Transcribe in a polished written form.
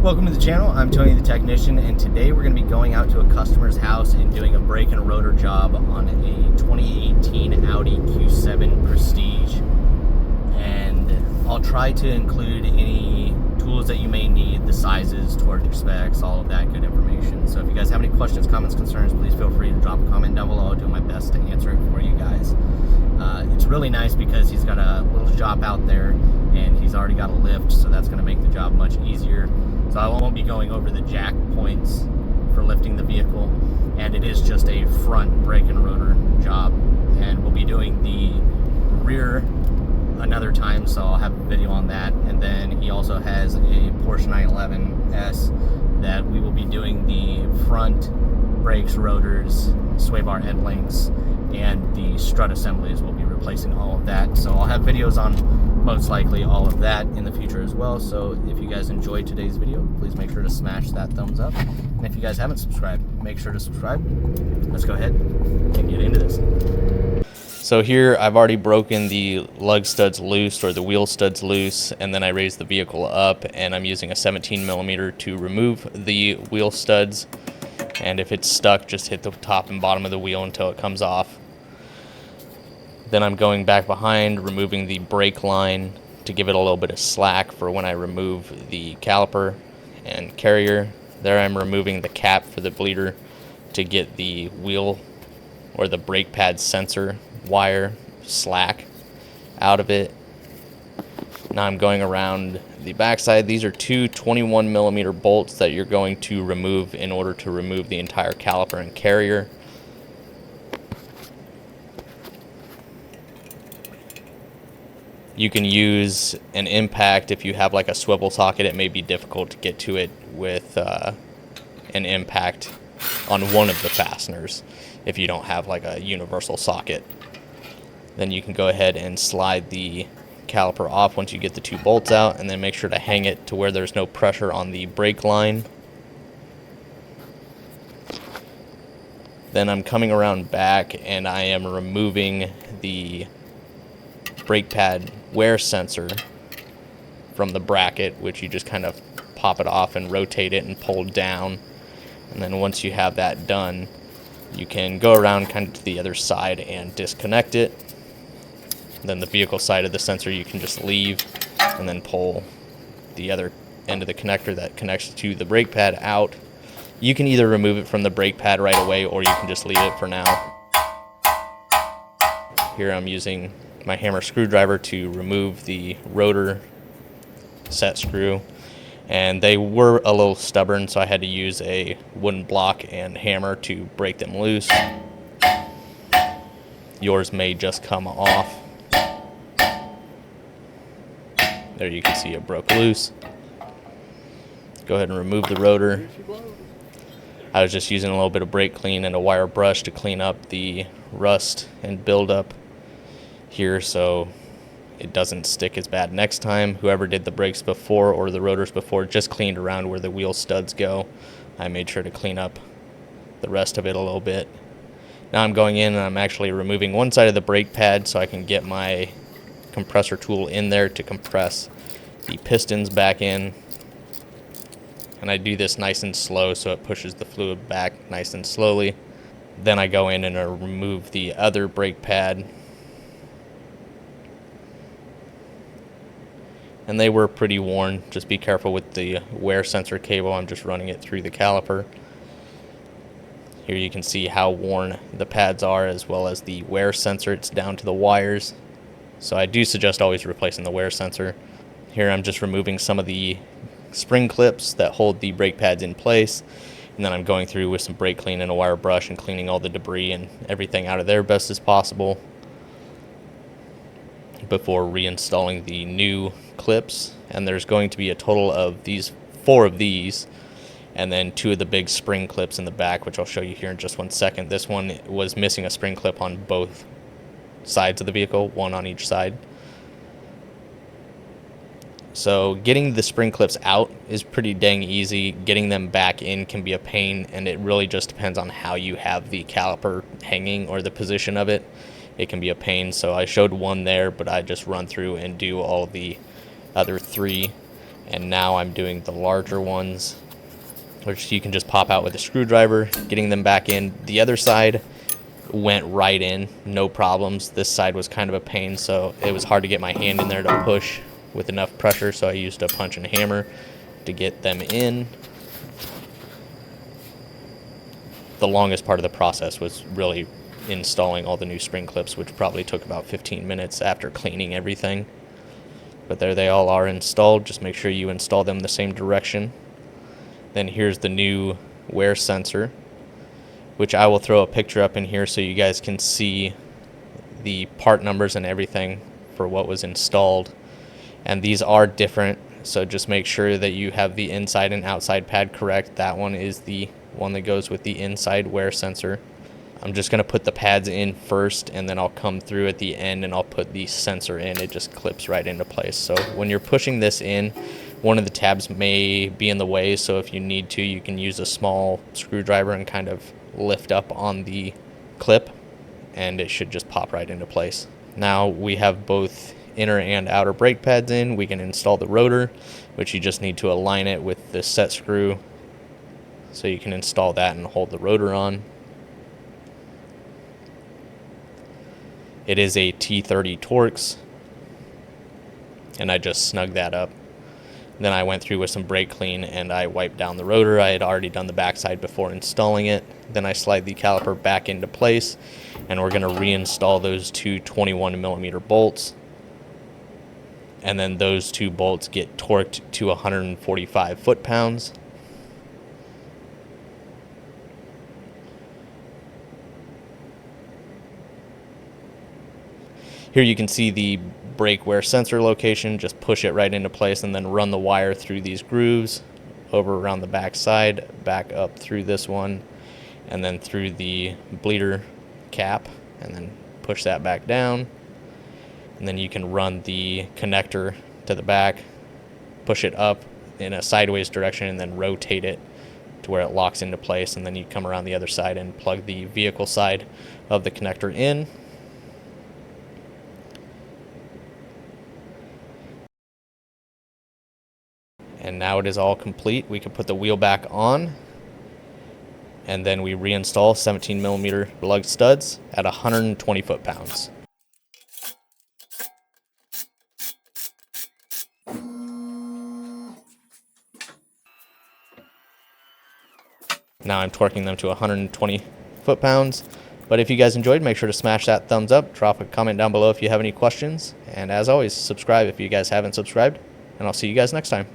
Welcome to the channel. I'm Tony the Technician, and today we're going to be going out to a customer's house and doing a brake and rotor job on a 2018 Audi Q7 Prestige. And I'll try to include any tools that you may need, the sizes, torque specs, all of that good information. So if you guys have any questions, comments, concerns, please feel free to drop a comment down below. I'll do my best to answer it for you guys. It's really nice because he's got a little shop out there and he's already got a lift, so that's going to make the job much easier. So I won't be going over the jack points for lifting the vehicle, and it is just a front brake and rotor job, and we'll be doing the rear another time, so I'll have a video on that. And then he also has a Porsche 911S that we will be doing the front brakes, rotors, sway bar end links, and the strut assemblies. We'll be replacing all of that, so I'll have videos on most likely all of that in the future as well. So if you guys enjoyed today's video, please make sure to smash that thumbs up, and if you guys haven't subscribed, make sure to subscribe. Let's go ahead and get into this. So here I've already broken the lug studs loose, or the wheel studs loose, and then I raised the vehicle up, and I'm using a 17mm to remove the wheel studs. And if it's stuck, just hit the top and bottom of the wheel until it comes off. Then I'm going back behind, removing the brake line to give it a little bit of slack for when I remove the caliper and carrier. There I'm removing the cap for the bleeder to get the wheel or the brake pad sensor wire slack out of it. Now I'm going around the backside. These are two 21mm bolts that you're going to remove in order to remove the entire caliper and carrier. You can use an impact. If you have like a swivel socket, it may be difficult to get to it with an impact on one of the fasteners if you don't have like a universal socket. Then you can go ahead and slide the caliper off once you get the two bolts out, and then make sure to hang it to where there's no pressure on the brake line. Then I'm coming around back and I am removing the brake pad wear sensor from the bracket, which you just kind of pop it off and rotate it and pull down. And then once you have that done, you can go around kind of to the other side and disconnect it. Then the vehicle side of the sensor you can just leave and then pull the other end of the connector that connects to the brake pad out. You can either remove it from the brake pad right away, or you can just leave it for now. Here I'm using my hammer screwdriver to remove the rotor set screw, and they were a little stubborn, so I had to use a wooden block and hammer to break them loose. Yours may just come off. There you can see it broke loose. Go ahead and remove the rotor. I was just using a little bit of brake clean and a wire brush to clean up the rust and buildup here so it doesn't stick as bad next time. Whoever did the brakes before or the rotors before just cleaned around where the wheel studs go. I made sure to clean up the rest of it a little bit. Now I'm going in and I'm actually removing one side of the brake pad so I can get my compressor tool in there to compress the pistons back in. And I do this nice and slow so it pushes the fluid back nice and slowly. Then I go in and I remove the other brake pad. And they were pretty worn. Just be careful with the wear sensor cable. I'm just running it through the caliper. Here you can see how worn the pads are, as well as the wear sensor. It's down to the wires. So I do suggest always replacing the wear sensor. Here I'm just removing some of the spring clips that hold the brake pads in place. And then I'm going through with some brake clean and a wire brush and cleaning all the debris and everything out of there best as possible before reinstalling the new clips. And there's going to be a total of four of these, and then two of the big spring clips in the back, which I'll show you here in just 1 second. This one was missing a spring clip on both sides of the vehicle, one on each side. So getting the spring clips out is pretty dang easy. Getting them back in can be a pain, and it really just depends on how you have the caliper hanging or the position of it. It can be a pain. So I showed one there, but I just run through and do all the other three. And now I'm doing the larger ones, which you can just pop out with a screwdriver, getting them back in. The other side went right in, no problems. This side was kind of a pain, so it was hard to get my hand in there to push with enough pressure, so I used a punch and hammer to get them in. The longest part of the process was really installing all the new spring clips, which probably took about 15 minutes after cleaning everything. But there they all are installed. Just make sure you install them the same direction. Then here's the new wear sensor, which I will throw a picture up in here so you guys can see the part numbers and everything for what was installed. And these are different, so just make sure that you have the inside and outside pad correct. That one is the one that goes with the inside wear sensor. I'm just going to put the pads in first, and then I'll come through at the end and I'll put the sensor in. It just clips right into place. So when you're pushing this in, one of the tabs may be in the way, so if you need to, you can use a small screwdriver and kind of lift up on the clip, and it should just pop right into place. Now we have both inner and outer brake pads in. We can install the rotor, which you just need to align it with the set screw so you can install that and hold the rotor on. It is a T30 Torx, and I just snugged that up. Then I went through with some brake clean and I wiped down the rotor. I had already done the backside before installing it. Then I slide the caliper back into place, and we're going to reinstall those two 21mm bolts. And then those two bolts get torqued to 145 foot-pounds. Here you can see the brake wear sensor location. Just push it right into place and then run the wire through these grooves, over around the back side, back up through this one, and then through the bleeder cap, and then push that back down. And then you can run the connector to the back, push it up in a sideways direction, and then rotate it to where it locks into place. And then you come around the other side and plug the vehicle side of the connector in. And now it is all complete. We can put the wheel back on, and then we reinstall 17mm lug studs at 120 foot-pounds. Now I'm torquing them to 120 foot-pounds. But if you guys enjoyed, make sure to smash that thumbs up, drop a comment down below if you have any questions, and as always, subscribe if you guys haven't subscribed, and I'll see you guys next time.